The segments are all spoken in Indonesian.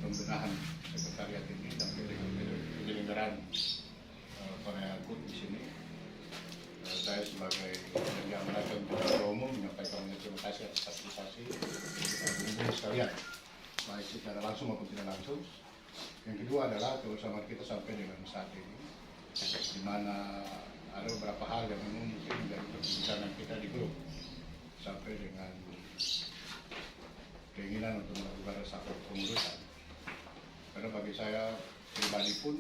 pembenahan sekretariat ini dan penyelenggaraan pengangkut di sini. Saya sebagai yang menajam Ketua Umum menyampaikan terima kasih atas partisipasi teman-teman sekalian, baik secara langsung maupun tidak langsung. Yang kedua adalah kebersamaan kita sampai dengan saat ini, di mana ada beberapa hal yang memang mungkin menjadi perbincangan kita di grup sampai dengan keinginan untuk melakukan reshuffle kepengurusan. Karena bagi saya pribadi pun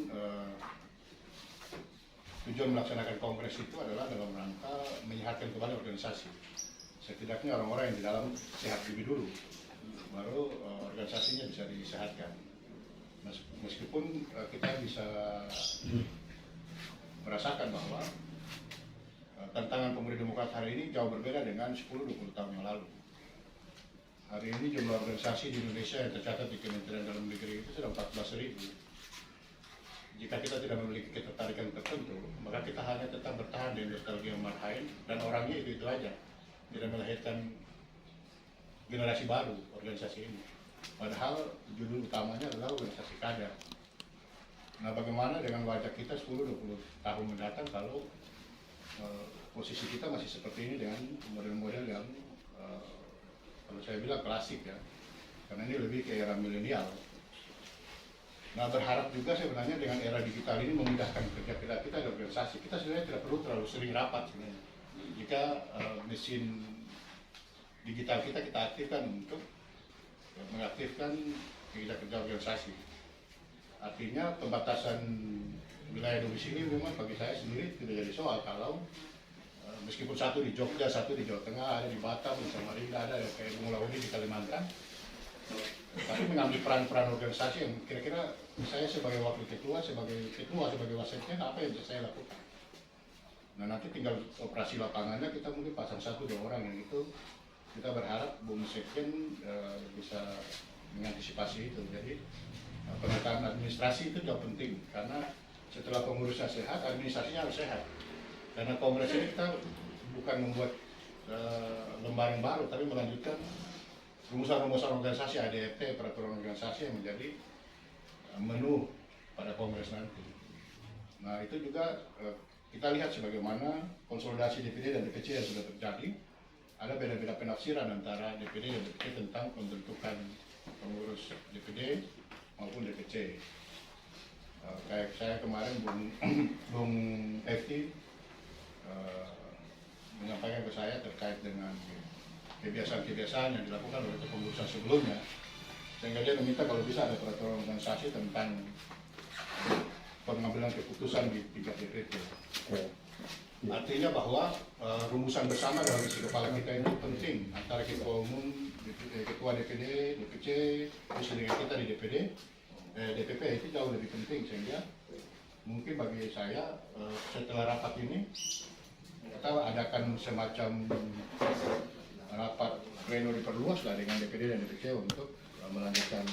tujuan melaksanakan kongres itu adalah dalam rangka menyehatkan kembali organisasi. Setidaknya orang-orang yang di dalam sehat lebih dulu, baru organisasinya bisa disehatkan. Meskipun kita bisa merasakan bahwa tantangan pemuda Demokrat hari ini jauh berbeda dengan 10-20 tahun yang lalu. Hari ini jumlah organisasi di Indonesia yang tercatat di Kementerian Dalam Negeri itu sudah 14.000. Jika kita tidak memiliki ketertarikan tertentu, maka kita hanya tetap bertahan di nostalgia marhain dan orangnya itu aja, tidak melahirkan generasi baru organisasi ini. Padahal judul utamanya adalah organisasi kader. Nah, bagaimana dengan wajah kita 10-20 tahun mendatang kalau posisi kita masih seperti ini dengan model-model yang kalau saya bilang klasik ya, karena ini lebih ke era milenial. Nah, berharap juga sebenarnya dengan era digital ini memudahkan kerja kita di organisasi. Kita sebenarnya tidak perlu terlalu sering rapat sebenarnya. Jika mesin digital kita aktifkan untuk mengaktifkan kerja organisasi. Artinya pembatasan wilayah domisili memang bagi saya sendiri tidak jadi soal kalau meskipun satu di Jogja, satu di Jawa Tengah, ada di Batam, di Samarinda, ada kayak Mulawudi di Kalimantan. Tapi mengambil peran-peran organisasi yang kira-kira saya sebagai wakil ketua, sebagai wasekjen, apa yang bisa saya lakukan. Nah, nanti tinggal operasi lapangannya kita mungkin pasang 1-2 orang yang itu kita berharap Bung Sekjen bisa mengantisipasi itu. Jadi penataan administrasi itu jauh penting karena setelah pengurusnya sehat, administrasinya harus sehat. Karena kongres ini kita bukan membuat lembaran baru, tapi melanjutkan rumusan-rumusan organisasi ADRT, peraturan organisasi yang menjadi menu pada kongres nanti. Nah, itu juga kita lihat sebagaimana konsolidasi DPD dan DPC yang sudah terjadi. Ada beda-beda penafsiran antara DPD dan DPC tentang pembentukan pengurus DPD maupun DPC. Kayak saya kemarin Bung Efti menyampaikan ke saya terkait dengan kebiasaan-kebiasaan yang dilakukan oleh kepengurusan sebelumnya, sehingga dia meminta kalau bisa ada peraturan organisasi tentang pengambilan keputusan di tingkat DPD. Artinya bahwa rumusan bersama dalam isi kepala kita ini penting antara ketua umum, ketua DPD, DPC, terus dengan kita di DPP itu jauh lebih penting, sehingga mungkin bagi saya setelah rapat ini kita adakan semacam rapat pleno diperluas lah dengan DPD dan DPC untuk melanjutkan.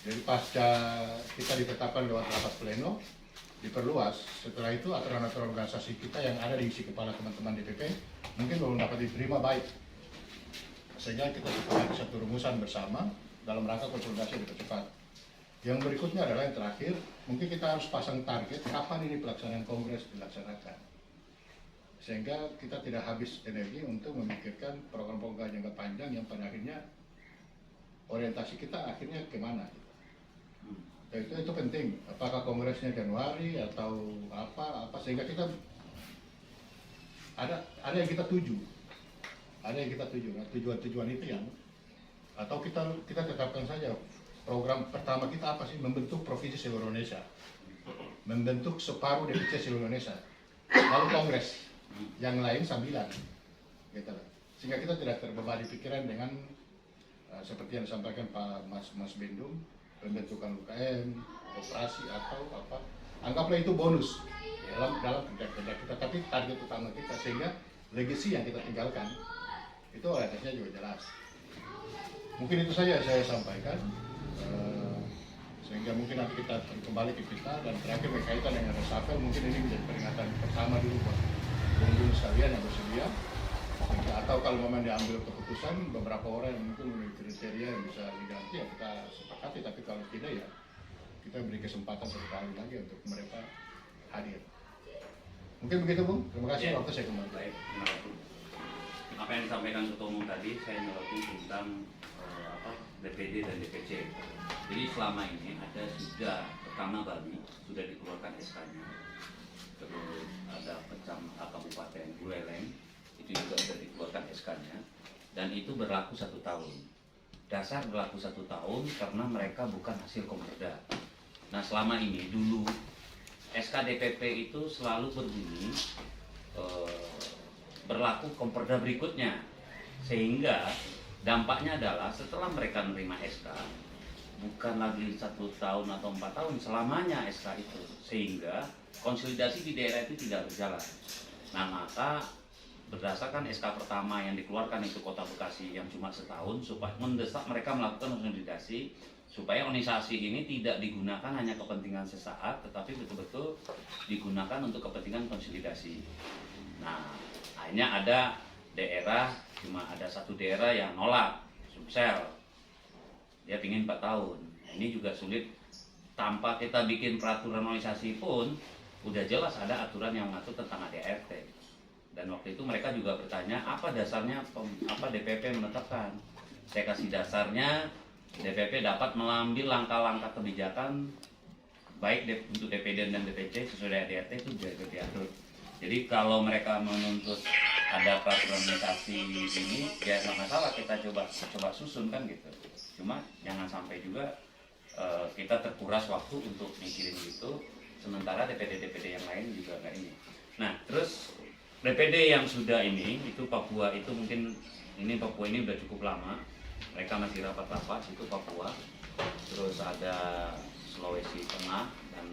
Jadi pasca kita ditetapkan lewat rapat pleno diperluas, setelah itu aturan-aturan organisasi kita yang ada di isi kepala teman-teman DPP mungkin belum dapat diterima baik, sehingga kita sepakati satu rumusan bersama dalam rangka konsolidasi yang dipercepat. Yang berikutnya adalah yang terakhir, mungkin kita harus pasang target kapan ini pelaksanaan kongres dilaksanakan, sehingga kita tidak habis energi untuk memikirkan program-program jangka panjang yang pada akhirnya orientasi kita akhirnya kemana. Itu penting, apakah kongresnya Januari atau apa, sehingga kita ada yang kita tuju, nah, tujuan itu yang atau kita tetapkan saja program pertama kita apa sih, membentuk provinsi seluruh Indonesia, membentuk separuh DPC seluruh Indonesia, lalu kongres yang lain sambilan, gitu. Sehingga kita tidak terbebani pikiran dengan seperti yang disampaikan Pak Mas Bendung, pembentukan UKM, operasi atau apa, anggaplah itu bonus dalam kerja kita, tapi target utama kita, sehingga legacy yang kita tinggalkan itu orientasinya juga jelas. Mungkin itu saja saya sampaikan, sehingga mungkin nanti kita kembali ke kita. Dan terakhir berkaitan dengan reshuffle, mungkin ini menjadi peringatan pertama dulu buat bung sekalian yang bersedia. Atau kalau memang diambil keputusan beberapa orang yang mungkin memiliki kriteria yang bisa diganti ya kita sepakati, tapi kalau tidak ya kita beri kesempatan satu kali lagi untuk mereka hadir. Mungkin begitu Bung, terima kasih. Ya. Waktu saya kembali. Baik, terima kasih. Apa yang disampaikan Ketua Umum tadi, saya menyoroti tentang DPD dan DPC. Jadi selama ini ada sudah pertama kali sudah dikeluarkan SK-nya, terus ada Kabupaten Buleleng itu juga sudah dikeluarkan SK-nya, dan itu berlaku 1 tahun. Dasar berlaku 1 tahun karena mereka bukan hasil Komperda. Nah selama ini dulu SK DPP itu selalu berbunyi berlaku Komperda berikutnya, sehingga dampaknya adalah setelah mereka menerima SK bukan lagi 1 tahun atau 4 tahun, selamanya SK itu, sehingga konsolidasi di daerah itu tidak berjalan. Nah maka berdasarkan SK pertama yang dikeluarkan itu Kota Bekasi yang cuma setahun, supaya mendesak mereka melakukan konsolidasi supaya organisasi ini tidak digunakan hanya kepentingan sesaat, tetapi betul-betul digunakan untuk kepentingan konsolidasi. Nah akhirnya ada daerah, cuma ada 1 daerah yang nolak, Sumsel, dia pingin 4 tahun. Nah, ini juga sulit, tanpa kita bikin peraturan organisasi pun udah jelas ada aturan yang mengatur tentang ADART. Dan waktu itu mereka juga bertanya apa dasarnya, apa DPP menetapkan. Saya kasih dasarnya, DPP dapat mengambil langkah-langkah kebijakan baik untuk DPD dan DPC sesuai ADART itu juga diatur. Jadi kalau mereka menuntut ada peraturan organisasi ini, ya nggak masalah, kita coba susun kan gitu. Cuma jangan sampai juga kita terkuras waktu untuk mikirin gitu, sementara DPD-DPD yang lain juga nggak ini. Nah terus DPD yang sudah ini, itu Papua itu mungkin ini Papua ini udah cukup lama, mereka masih rapat-rapat, itu Papua, terus ada Sulawesi Tengah dan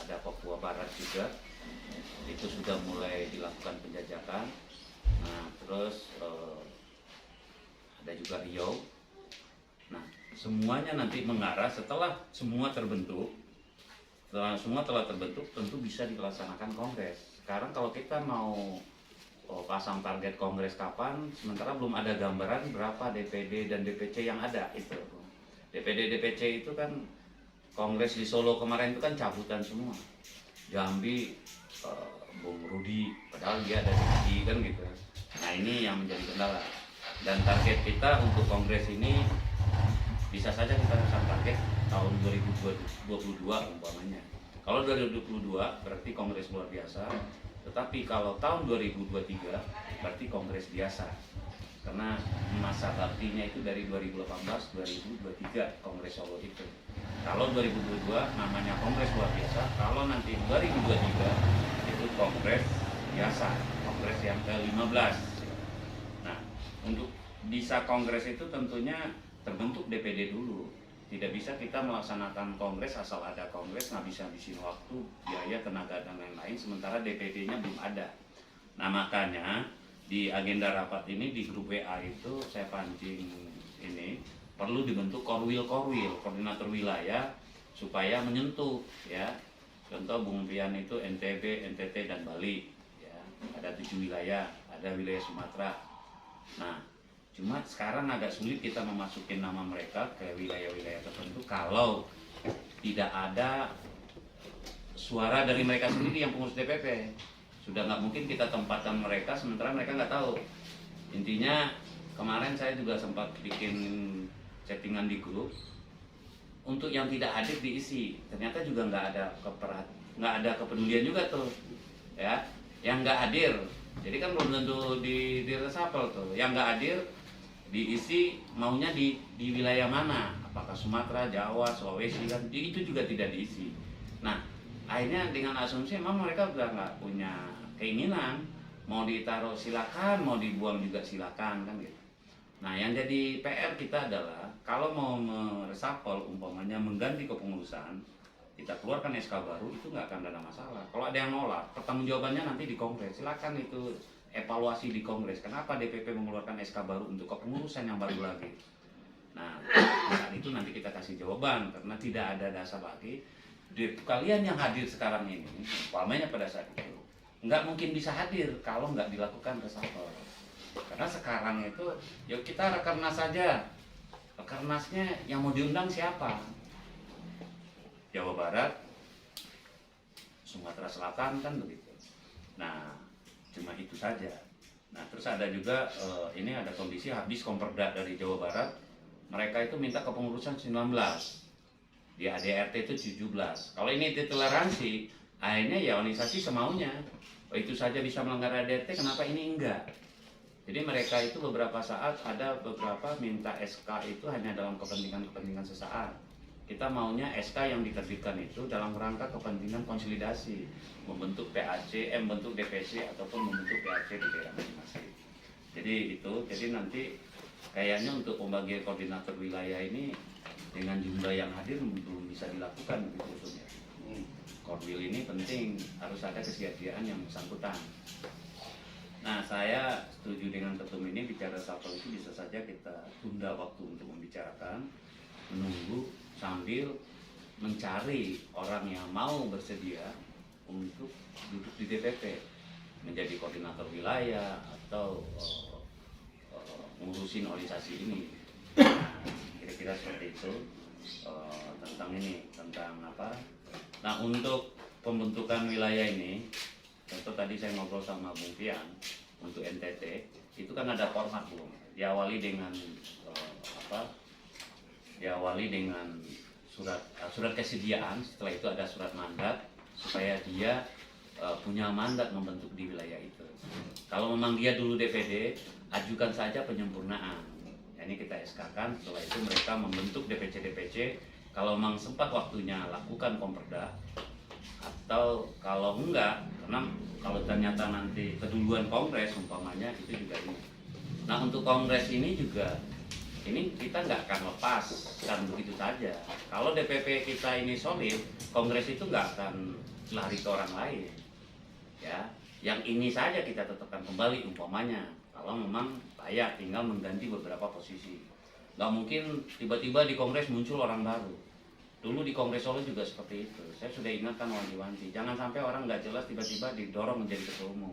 ada Papua Barat juga, itu sudah mulai dilakukan penjajakan. Nah terus ada juga Riau. Nah semuanya nanti mengarah setelah semua terbentuk, telah terbentuk tentu bisa dilaksanakan kongres. Sekarang kalau kita mau pasang target kongres kapan, sementara belum ada gambaran berapa DPD dan DPC yang ada itu. DPD DPC itu kan kongres di Solo kemarin itu kan cabutan semua. Jambi Bung Rudi, padahal dia ada di kan gitu. Nah ini yang menjadi kendala. Dan target kita untuk kongres ini bisa saja kita pasang target tahun 2022 umpamanya. Kalau 2022 berarti kongres luar biasa. Tetapi kalau tahun 2023 berarti kongres biasa, karena masa baktinya itu dari 2018-2023 kongres Solo itu. Kalau 2022 namanya kongres luar biasa, kalau nanti 2023 itu kongres biasa, kongres yang ke-15. Nah untuk bisa kongres itu tentunya terbentuk DPD dulu. Tidak bisa kita melaksanakan kongres asal ada kongres, nggak bisa habisin waktu, biaya, tenaga, dan lain-lain, sementara DPD-nya belum ada. Nah makanya di agenda rapat ini di grup WA itu saya pancing ini, perlu dibentuk korwil, koordinator wilayah, supaya menyentuh ya. Contoh Bung Pian itu NTB, NTT, dan Bali ya. Ada 7 wilayah, ada wilayah Sumatera. Nah cuma sekarang agak sulit kita memasukin nama mereka ke wilayah-wilayah tertentu kalau tidak ada suara dari mereka sendiri yang pengurus DPP. Sudah nggak mungkin kita tempatkan mereka sementara mereka nggak tahu. Intinya kemarin saya juga sempat bikin chattingan di grup untuk yang tidak hadir diisi. Ternyata juga nggak ada kepedulian juga tuh ya, yang nggak hadir. Jadi kan belum tentu di resapel tuh. Yang nggak hadir diisi maunya di wilayah mana, apakah Sumatera, Jawa, Sulawesi, kan itu juga tidak diisi. Nah akhirnya dengan asumsi memang mereka udah nggak punya keinginan, mau ditaruh silakan, mau dibuang juga silakan kan gitu. Nah yang jadi PR kita adalah kalau mau meresapel umpamanya mengganti kepengurusan, kita keluarkan SK baru itu nggak akan ada masalah. Kalau ada yang nolak, pertanggungjawabannya nanti di kongres, silakan itu evaluasi di kongres. Kenapa DPP mengeluarkan SK baru untuk kepengurusan yang baru lagi? Nah, saat itu nanti kita kasih jawaban karena tidak ada dasar lagi. Kalian yang hadir sekarang ini, umpamanya pada saat itu, nggak mungkin bisa hadir kalau nggak dilakukan resapel. Karena sekarang itu, yuk kita rakernas saja. Rakernasnya yang mau diundang siapa? Jawa Barat, Sumatera Selatan kan begitu. Nah, cuma itu saja. Nah, terus ada juga ini ada kondisi habis Komperda dari Jawa Barat, mereka itu minta kepengurusan 19. Di ADRT itu 17. Kalau ini ditoleransi, akhirnya ya organisasi semaunya. Oh, itu saja bisa melanggar ADRT, kenapa ini enggak? Jadi mereka itu beberapa saat ada beberapa minta SK itu hanya dalam kepentingan sesaat. Kita maunya SK yang diterbitkan itu dalam rangka kepentingan konsolidasi, membentuk PAC, membentuk DPC ataupun membentuk PAC di daerah masing-masing. Jadi nanti kayaknya untuk pembagian koordinator wilayah ini dengan jumlah yang hadir belum bisa dilakukan begitu ya. Koordil ini penting, harus ada kesediaan yang bersangkutan. Nah, saya setuju dengan ketum ini, bicara sapel itu bisa saja kita tunda waktu untuk membicarakan, menunggu sambil mencari orang yang mau bersedia untuk duduk di DPP, menjadi koordinator wilayah atau ngurusin organisasi ini. Kira-kira seperti itu tentang ini, tentang apa. Nah, untuk pembentukan wilayah ini, contoh tadi saya ngobrol sama Bung Pian untuk NTT, itu kan ada format belum. Diawali dengan diawali dengan surat kesediaan, setelah itu ada surat mandat supaya dia punya mandat membentuk di wilayah itu. Kalau memang dia dulu DPD, ajukan saja penyempurnaan. Ini kita SK-kan, setelah itu mereka membentuk DPC. Kalau memang sempat waktunya lakukan Komperda, atau kalau enggak, karena kalau ternyata nanti keduluan kongres umpamanya itu juga ini. Nah, untuk kongres ini juga ini kita nggak akan lepas kan begitu saja. Kalau DPP kita ini solid, kongres itu nggak akan lari ke orang lain. Ya, yang ini saja kita tetapkan kembali umpamanya. Kalau memang layak, tinggal mengganti beberapa posisi. Nggak mungkin tiba-tiba di kongres muncul orang baru. Dulu di Kongres Solo juga seperti itu. Saya sudah ingatkan wanti-wanti, jangan sampai orang nggak jelas tiba-tiba didorong menjadi ketua umum.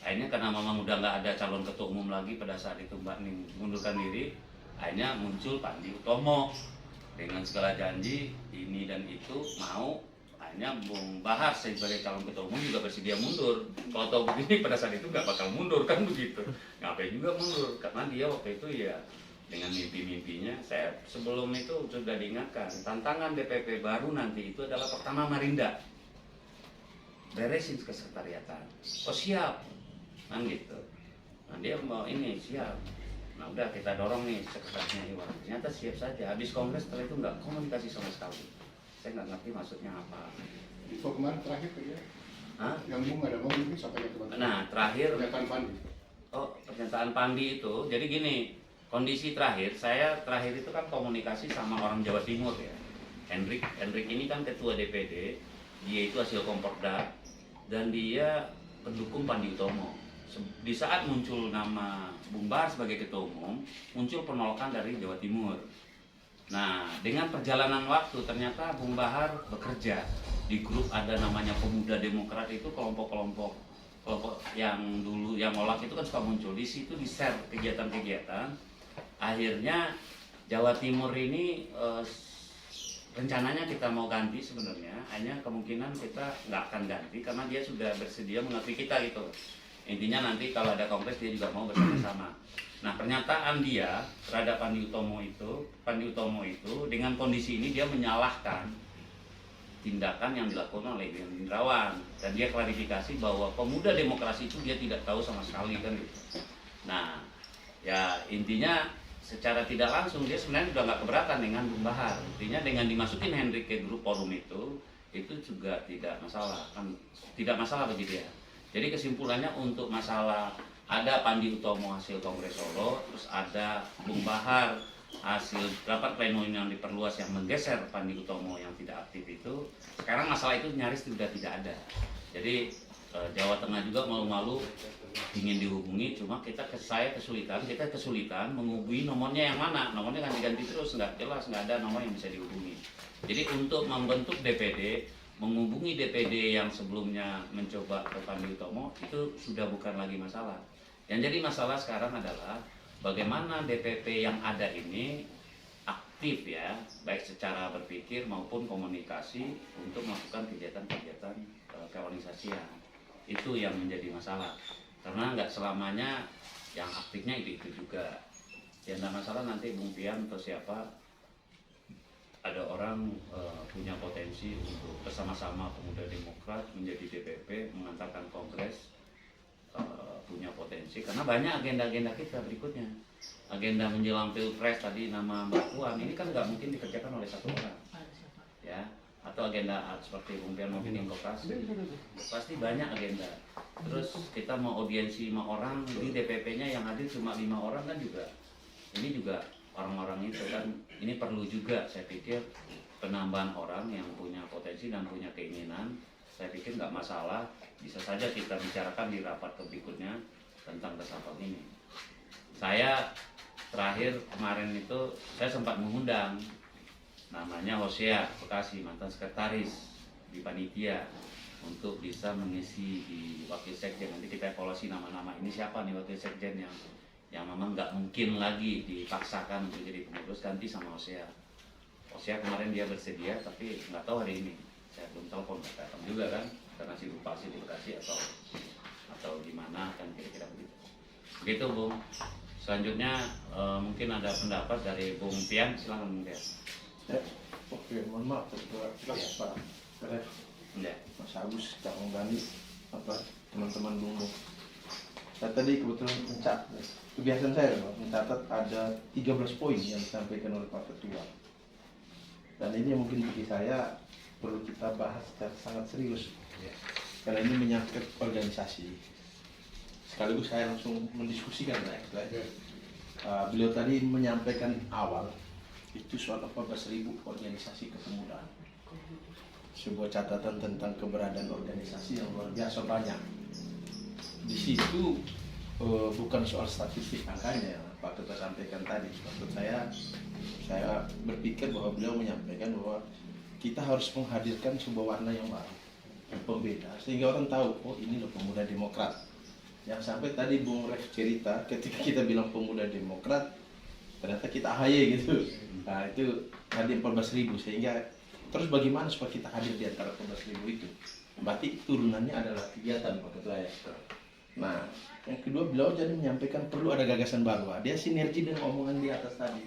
Akhirnya karena memang udah nggak ada calon ketua umum lagi pada saat itu Mbak Ning mundurkan diri, akhirnya muncul Pandi Utomo dengan segala janji ini dan itu mau. Akhirnya Bung Bahar sebagai calon ketua umum juga bersedia mundur. Kalau tahu begini pada saat itu nggak bakal mundur kan begitu. Ngapain juga mundur, karena dia waktu itu ya dengan mimpi-mimpinya. Saya sebelum itu sudah diingatkan, tantangan DPP baru nanti itu adalah pertama Marinda, beresin kesekretariatan. Oh siap, kan gitu. Nah dia mau ini siap. Nah udah kita dorong nih sekretarisnya Iwan. Ternyata siap saja. Habis kongres setelah itu nggak komunikasi sama sekali. Saya nggak ngerti maksudnya apa. Itu kemarin terakhir ya? Hah? Yang Bung ada mau ini sampai teman-teman. Nah terakhir. Pernyataan Pandi. Oh pernyataan Pandi itu. Jadi gini. Kondisi terakhir, saya terakhir itu kan komunikasi sama orang Jawa Timur ya. Hendrik ini kan ketua DPD, dia itu hasil Komperda dan dia pendukung Pandi Utomo. Di saat muncul nama Bung Bahar sebagai ketua umum, muncul penolakan dari Jawa Timur. Nah, dengan perjalanan waktu ternyata Bung Bahar bekerja di grup ada namanya Pemuda Demokrat, itu kelompok yang dulu yang nolak itu kan suka muncul di situ, di share kegiatan-kegiatan. Akhirnya Jawa Timur ini rencananya kita mau ganti sebenarnya, hanya kemungkinan kita nggak akan ganti karena dia sudah bersedia mengakui kita gitu. Intinya nanti kalau ada kongres dia juga mau bersama-sama. Nah pernyataan dia terhadap Pandi Utomo itu dengan kondisi ini dia menyalahkan tindakan yang dilakukan oleh Hendrawan dan dia klarifikasi bahwa Pemuda Demokrasi itu dia tidak tahu sama sekali kan gitu. Nah ya intinya secara tidak langsung dia sebenarnya sudah nggak keberatan dengan Bung Bahar. Intinya dengan dimasukin Hendrik ke grup forum itu juga tidak masalah kan, tidak masalah bagi dia. Jadi kesimpulannya untuk masalah ada Pandi Utomo hasil Kongres Solo, terus ada Bung Bahar hasil rapat pleno yang diperluas yang menggeser Pandi Utomo yang tidak aktif itu, sekarang masalah itu nyaris sudah tidak ada. Jadi Jawa Tengah juga malu-malu ingin dihubungi, cuma saya kesulitan menghubungi nomornya yang mana. Nomornya kan diganti terus, nggak jelas, nggak ada nomor yang bisa dihubungi. Jadi untuk membentuk DPD, menghubungi DPD yang sebelumnya mencoba ke Pandi Utomo itu sudah bukan lagi masalah. Yang jadi masalah sekarang adalah bagaimana DPP yang ada ini aktif ya, baik secara berpikir maupun komunikasi untuk melakukan kegiatan-kegiatan keorganisasian. Itu yang menjadi masalah. Karena nggak selamanya yang aktifnya itu juga. Ya nggak masalah nanti Bung Pian atau siapa ada orang punya potensi untuk bersama-sama Pemuda Demokrat menjadi DPP mengantarkan kongres, punya potensi karena banyak agenda-agenda kita berikutnya. Agenda menjelang Pilpres tadi nama Mbak Puan ini kan nggak mungkin dikerjakan oleh satu orang, ya. Atau agenda seperti Bung Pian mau bikin koperasi, pasti banyak agenda. Terus kita mau audiensi 5 orang di DPP-nya yang hadir cuma 5 orang kan juga. Ini juga orang-orang itu kan ini perlu juga saya pikir penambahan orang yang punya potensi dan punya keinginan. Saya pikir nggak masalah, bisa saja kita bicarakan di rapat berikutnya tentang reshuffle ini. Saya terakhir kemarin itu saya sempat mengundang namanya Hosea Bekasi, mantan sekretaris di panitia, untuk bisa mengisi di wakil sekjen. Nanti kita evaluasi nama-nama ini siapa nih wakil sekjen yang memang nggak mungkin lagi dipaksakan untuk jadi pengurus, ganti sama Hosea. Hosea kemarin dia bersedia tapi nggak tahu hari ini. Saya belum telepon, nggak datang juga kan, karena sibuk pasti di Bekasi atau gimana kan kira-kira begitu. Begitu Bung. Selanjutnya mungkin ada pendapat dari Bung Pian, silakan Bung Pian. Ya, oke, mohon maaf Pak Ref, Ya. Mas Agus, Kak Bani, teman-teman Bung. Saya tadi kebetulan kebiasaan saya mencatat ada 13 poin yang disampaikan oleh Pak Ketua. Dan ini mungkin bagi saya perlu kita bahas secara sangat serius, karena ini menyangkut organisasi. Sekaligus saya langsung mendiskusikan beliau tadi menyampaikan awal itu soal 14.000 organisasi kepemudaan. Sebuah catatan tentang keberadaan organisasi yang luar biasa banyak. Di situ bukan soal statistik angkanya Pak Ketua sampaikan tadi. Maksud saya berpikir bahwa beliau menyampaikan bahwa kita harus menghadirkan sebuah warna yang baru, yang pembeda, sehingga orang tahu, oh ini loh Pemuda Demokrat. Yang sampai tadi Bung Ref cerita, ketika kita bilang Pemuda Demokrat, ternyata kita AHY gitu. Nah itu tadi 14.000, sehingga terus bagaimana supaya kita hadir di antara 14.000 itu? Berarti turunannya adalah kegiatan Pak Ketua ya. Nah yang kedua beliau jadi menyampaikan perlu ada gagasan baru. Dia sinergi dengan omongan di atas tadi,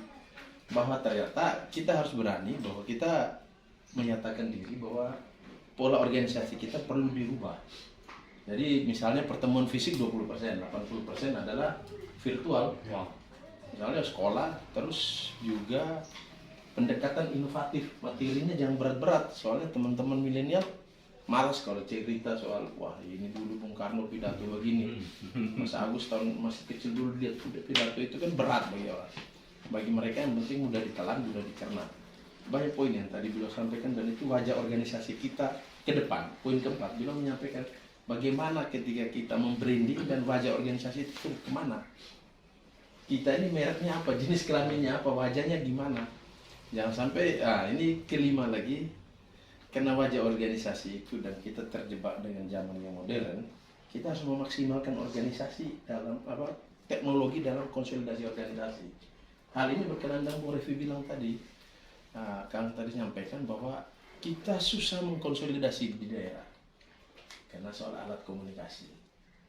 bahwa ternyata kita harus berani bahwa kita menyatakan diri bahwa pola organisasi kita perlu dirubah. Jadi misalnya pertemuan fisik 20%, 80% adalah virtual. Misalnya sekolah, terus juga pendekatan inovatif, materinya jangan berat-berat. Soalnya teman-teman milenial malas kalau cerita soal, wah ini dulu Bung Karno pidato begini. Mas Agus tahun masih kecil dulu lihat pidato itu kan berat bagi orang. Bagi mereka yang penting mudah ditelan, mudah dicerna. Banyak poin yang tadi beliau sampaikan dan itu wajah organisasi kita ke depan. Poin keempat, beliau menyampaikan bagaimana ketika kita membranding dan wajah organisasi itu kemana. Kita ini mereknya apa, jenis kelaminnya apa, wajahnya gimana. Jangan sampai, ini kelima lagi, karena wajah organisasi itu dan kita terjebak dengan zaman yang modern, kita harus memaksimalkan organisasi dalam teknologi dalam konsolidasi organisasi. Hal ini berkenaan dengan Bung Revi bilang tadi, Kang tadi menyampaikan bahwa kita susah mengkonsolidasi di daerah karena soal alat komunikasi.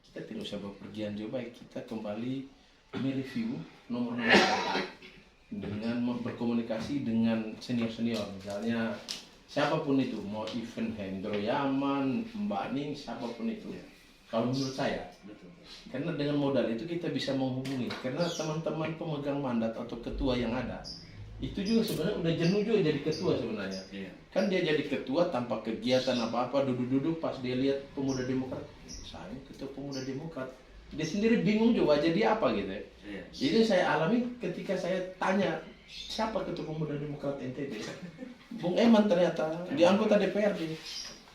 Kita tidak usah berpergian jauh, baik kita kembali mereview nomor-nomor dengan berkomunikasi dengan senior-senior, misalnya siapapun itu, mau event Hendro Yaman, Mbak Ning, siapapun itu. Kalau menurut saya, karena dengan modal itu kita bisa menghubungi, karena teman-teman pemegang mandat atau ketua yang ada, itu juga sebenarnya udah jenuh juga jadi ketua sebenarnya. Kan dia jadi ketua tanpa kegiatan apa-apa, duduk-duduk pas dia lihat Pemuda Demokrat, saya ketua Pemuda Demokrat, dia sendiri bingung juga wajah dia apa gitu ya. Itu saya alami ketika saya tanya siapa ketua Pemuda Demokrat NTB, Bung Eman ternyata di anggota DPRD.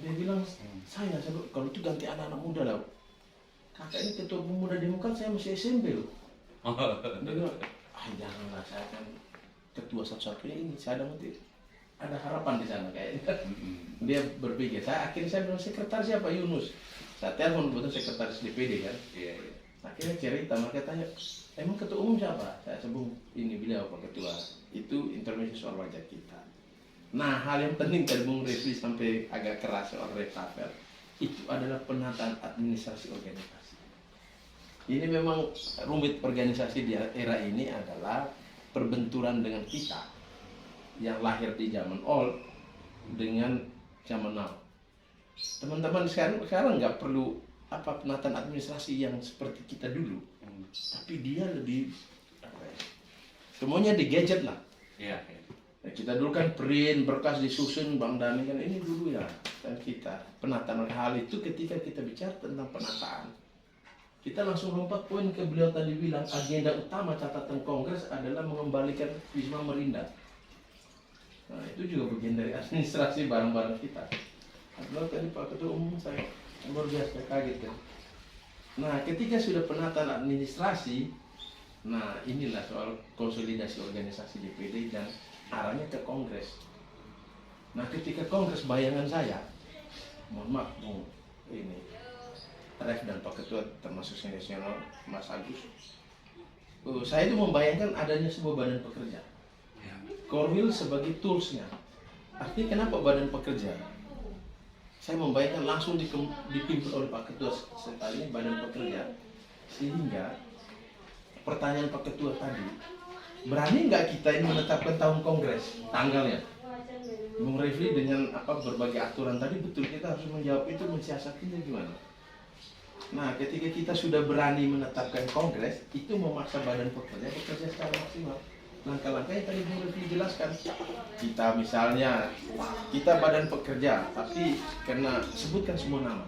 Dia bilang saya kalau itu ganti anak-anak muda lah. Kakak ini ketua Pemuda Demokrat, saya masih SMP loh. Dia bilang, janganlah, saya kan ketua satu-satunya ini, saya ada harapan di sana kayaknya. Dia berpikir, akhirnya saya bilang sekretaris siapa, Yunus. Saya telepon betul sekretaris DPD kan. Akhirnya cerita, mereka tanya, emang ketua umum siapa? Saya sebut ini beliau Pak Ketua. Itu intervensi soal wajah kita. Nah, hal yang penting tadi Bung Refli sampai agak keras soal reshuffle, itu adalah penataan administrasi organisasi. Ini memang rumit organisasi di era ini adalah perbenturan dengan kita yang lahir di zaman old dengan zaman now. Teman-teman sekarang nggak perlu penataan administrasi yang seperti kita dulu, tapi dia lebih semuanya di gadget lah. Iya. Nah, kita dulu kan print berkas disusun Bang Dani kan ini dulu ya, dan kita penataan hal itu ketika kita bicara tentang penataan, kita langsung lompat poin ke beliau tadi bilang agenda utama catatan kongres adalah mengembalikan Wisma Melinda. Nah, itu juga bagian dari administrasi barang-barang kita. Adalah tadi Pak Ketua Umum saya luar biasa kaget kan. Nah, ketika sudah penataan administrasi, nah inilah soal konsolidasi organisasi DPD dan arahnya ke kongres. Nah, ketika kongres bayangan saya, mohon maaf Bung, ini Ref dan Pak Ketua termasuk nasional Mas Agus, saya itu membayangkan adanya sebuah badan pekerja. Korwil sebagai toolsnya. Artinya kenapa badan pekerja? Saya membayangkan langsung dipimpin oleh Pak Ketua sekalinya badan pekerja, sehingga pertanyaan Pak Ketua tadi, berani nggak kita ini menetapkan tahun kongres tanggalnya? Bung Refli dengan berbagai aturan tadi, betul kita harus menjawab itu, mensiasatinya gimana? Nah, ketika kita sudah berani menetapkan kongres, itu memaksa badan pekerja bekerja secara maksimal. Langkah-langkah yang tadi Bung Refli jelaskan, kita misalnya kita badan pekerja, tapi karena sebutkan semua nama,